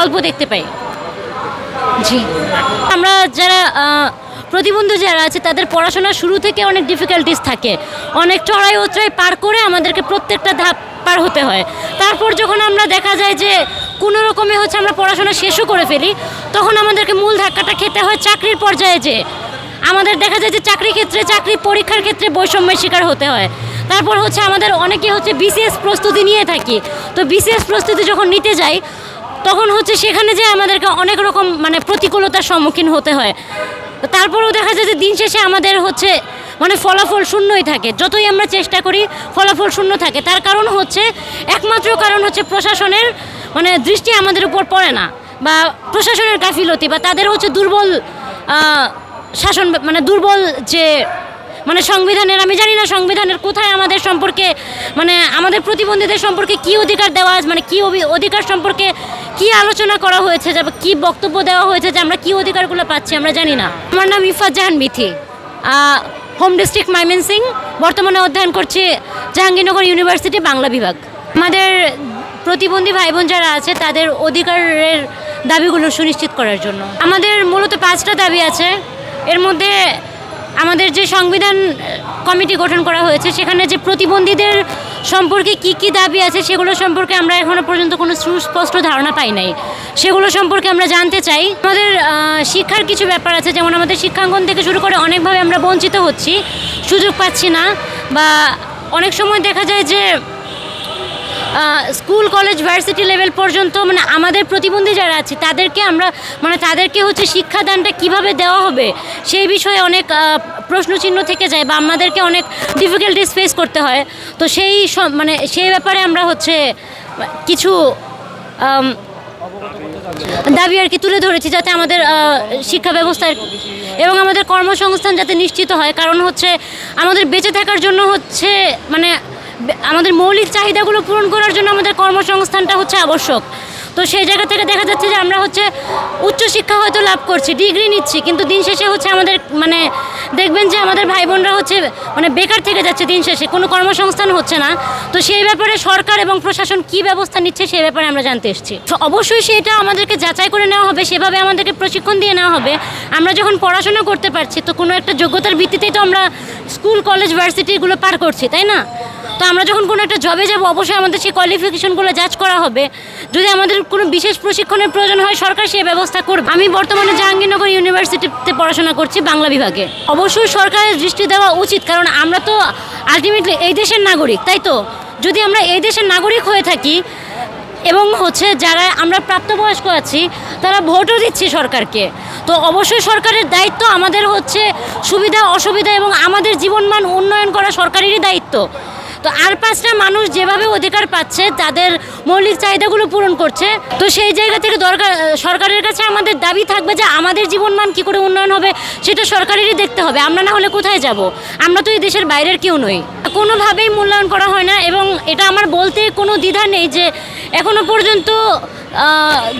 অল্প দেখতে পাই। জি, আমরা যারা প্রতিবন্ধী যারা আছে তাদের পড়াশোনা শুরু থেকে অনেক ডিফিকাল্টিস থাকে, অনেক চড়াই উতরাই পার করে আমাদেরকে প্রত্যেকটা ধাপ পার হতে হয়। তারপর যখন আমরা দেখা যায় যে কোনো রকমে হচ্ছে আমরা পড়াশোনা শেষও করে ফেলি, তখন আমাদেরকে মূল ধাক্কাটা খেতে হয় চাকরির পর্যায়ে। যে আমাদের দেখা যায় যে চাকরি পরীক্ষার ক্ষেত্রে বৈষম্যের শিকার হতে হয়। তারপর হচ্ছে আমাদের অনেকে হচ্ছে বিসিএস প্রস্তুতি নিয়ে থাকি, তো বিসিএস প্রস্তুতি যখন নিতে যাই তখন হচ্ছে সেখানে যে আমাদেরকে অনেক রকম মানে প্রতিকূলতার সম্মুখীন হতে হয়। তারপরেও দেখা যায় যে দিন শেষে আমাদের হচ্ছে মানে ফলাফল শূন্যই থাকে, যতই আমরা চেষ্টা করি ফলাফল শূন্য থাকে। তার কারণ হচ্ছে একমাত্র কারণ হচ্ছে প্রশাসনের মানে দৃষ্টি আমাদের উপর পড়ে না, বা প্রশাসনের গাফিলতি, বা তাদের হচ্ছে দুর্বল শাসন, মানে দুর্বল যে মানে সংবিধানের, আমি জানি না সংবিধানের কোথায় আমাদের সম্পর্কে মানে আমাদের প্রতিবন্ধীদের সম্পর্কে কি অধিকার দেওয়া, মানে কি অধিকার সম্পর্কে কি আলোচনা করা হয়েছে, যে কি বক্তব্য দেওয়া হয়েছে যে আমরা কি অধিকারগুলো পাচ্ছি আমরা জানি না। আমার নাম ইফাত জাহান মিথি, হোম ডিস্ট্রিক্ট ময়মনসিং, বর্তমানে অধ্যয়ন করছি জাহাঙ্গীরনগর ইউনিভার্সিটি বাংলা বিভাগ। আমাদের প্রতিবন্ধী ভাই বোন যারা আছে তাদের অধিকারের দাবিগুলো সুনিশ্চিত করার জন্য আমাদের মূলত 5টা দাবি আছে। এর মধ্যে আমাদের যে সংবিধান কমিটি গঠন করা হয়েছে সেখানে যে প্রতিবন্ধীদের সম্পর্কে কি কি দাবি আছে সেগুলো সম্পর্কে আমরা এখনো পর্যন্ত কোনো সুস্পষ্ট ধারণা পাই নাই, সেগুলো সম্পর্কে আমরা জানতে চাই। আমাদের শিক্ষার কিছু ব্যাপার আছে, যেমন আমাদের শিক্ষাঙ্গন থেকে শুরু করে অনেকভাবে আমরা বঞ্চিত হচ্ছি, সুযোগ পাচ্ছি না, বা অনেক সময় দেখা যায় যে স্কুল কলেজ ভার্সিটি লেভেল পর্যন্ত মানে আমাদের প্রতিবন্ধী যারা আছে তাদেরকে আমরা মানে তাদেরকে হচ্ছে শিক্ষাদানটা কিভাবে দেওয়া হবে সেই বিষয়ে অনেক প্রশ্নচিহ্ন থেকে যায়, বা আমাদেরকে অনেক ডিফিকাল্টিস ফেস করতে হয়। তো সেই ব্যাপারে আমরা হচ্ছে কিছু দাবি আর কি তুলে ধরেছি, যাতে আমাদের শিক্ষা ব্যবস্থার এবং আমাদের কর্মসংস্থান যাতে নিশ্চিত হয়। কারণ হচ্ছে আমাদের বেঁচে থাকার জন্য হচ্ছে মানে আমাদের মৌলিক চাহিদাগুলো পূরণ করার জন্য আমাদের কর্মসংস্থানটা হচ্ছে আবশ্যক। তো সেই জায়গা থেকে দেখা যাচ্ছে যে আমরা হচ্ছে উচ্চশিক্ষা হয়তো লাভ করছি, ডিগ্রি নিচ্ছি, কিন্তু দিন শেষে হচ্ছে আমাদের মানে দেখবেন যে আমাদের ভাই বোনরা হচ্ছে মানে বেকার থেকে যাচ্ছে, দিন শেষে কোনো কর্মসংস্থান হচ্ছে না। তো সেই ব্যাপারে সরকার এবং প্রশাসন কী ব্যবস্থা নিচ্ছে সেই ব্যাপারে আমরা জানতে এসেছি। তো অবশ্যই সেটা আমাদেরকে যাচাই করে নেওয়া হবে, সেভাবে আমাদেরকে প্রশিক্ষণ দিয়ে নেওয়া হবে। আমরা যখন পড়াশোনা করতে পারছি তো কোনো একটা যোগ্যতার ভিত্তিতেই তো আমরা স্কুল কলেজ ভার্সিটিগুলো পার করছি, তাই না? তো আমরা যখন কোনো একটা জবে যাব অবশ্যই আমাদের সেই কোয়ালিফিকেশনগুলো যাচ করা হবে। যদি আমাদের কোনো বিশেষ প্রশিক্ষণের প্রয়োজন হয় সরকার সেই ব্যবস্থা করবে। আমি বর্তমানে জাহাঙ্গীরনগর ইউনিভার্সিটিতে পড়াশোনা করছি বাংলা বিভাগে। অবশ্যই সরকারের দৃষ্টি দেওয়া উচিত, কারণ আমরা তো আলটিমেটলি এই দেশের নাগরিক, তাই তো? যদি আমরা এই দেশের নাগরিক হয়ে থাকি এবং হচ্ছে যারা আমরা প্রাপ্তবয়স্ক আছি তারা ভোটও দিচ্ছি সরকারকে, তো অবশ্যই সরকারের দায়িত্ব আমাদের হচ্ছে সুবিধা অসুবিধা এবং আমাদের জীবনমান উন্নয়ন করা সরকারেরই দায়িত্ব। তো আর 5টা মানুষ যেভাবে অধিকার পাচ্ছে তাদের মৌলিক চাহিদাগুলো পূরণ করছে, তো সেই জায়গা থেকে সরকারের কাছে আমাদের দাবি থাকবে যে আমাদের জীবনমান কী করে উন্নয়ন হবে সেটা সরকারেরই দেখতে হবে। আমরা না হলে কোথায় যাব? আমরা তো এই দেশের বাইরের কেউ নই। কোনোভাবেই মূল্যায়ন করা হয় না, এবং এটা আমার বলতে কোনো দ্বিধা নেই যে এখনও পর্যন্ত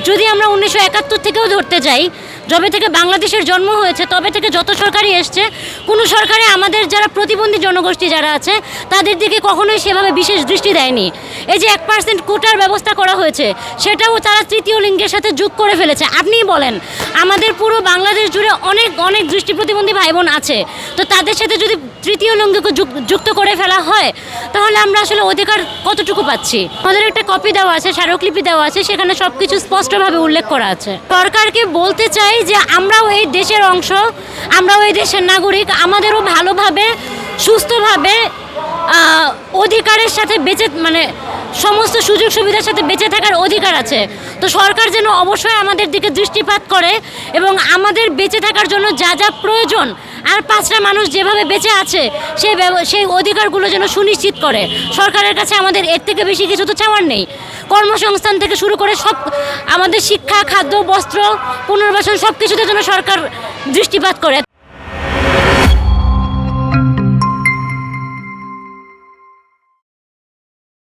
যদি আমরা 1971 থেকেও ধরতে যাই, যবে থেকে বাংলাদেশের জন্ম হয়েছে তবে থেকে যত সরকারই এসছে, কোনো সরকারে আমাদের যারা প্রতিবন্ধী জনগোষ্ঠী যারা আছে তাদের দিকে কখনোই সেভাবে বিশেষ দৃষ্টি দেয়নি। এই যে 1% কোটার ব্যবস্থা করা হয়েছে সেটাও তারা তৃতীয় লিঙ্গের সাথে যোগ করে ফেলেছে। আপনিই বলেন, আমাদের পুরো বাংলাদেশ জুড়ে অনেক অনেক দৃষ্টি প্রতিবন্ধী ভাই বোন আছে, তো তাদের সাথে যদি তৃতীয় লিঙ্গকে যুক্ত করে ফেলা হয় তাহলে আমরা আসলে অধিকার কতটুকু পাচ্ছি? আমাদের একটা কপি দেওয়া আছে, স্মারকলিপি দেওয়া আছে, সেখানে সব কিছু স্পষ্টভাবে উল্লেখ করা আছে। সরকারকে বলতে চাই যে আমরাও এই দেশের অংশ, আমরাও এই দেশের নাগরিক, আমাদেরও ভালোভাবে সুস্থভাবে অধিকারের সাথে বেঁচে মানে সমস্ত সুযোগ সুবিধার সাথে বেঁচে থাকার অধিকার আছে। তো সরকার যেন অবশ্যই আমাদের দিকে দৃষ্টিপাত করে এবং আমাদের বেঁচে থাকার জন্য যা যা প্রয়োজন আর 5টা মানুষ যেভাবে বেঁচে আছে সেই অধিকারগুলো যেন সুনিশ্চিত করে। সরকারের কাছে আমাদের এর থেকে বেশি কিছু তো চাওয়ার নেই। কর্মসংস্থান থেকে শুরু করে সব আমাদের শিক্ষা, খাদ্য, বস্ত্র, পুনর্বাসন সব কিছুতে যেন সরকার দৃষ্টিপাত করে।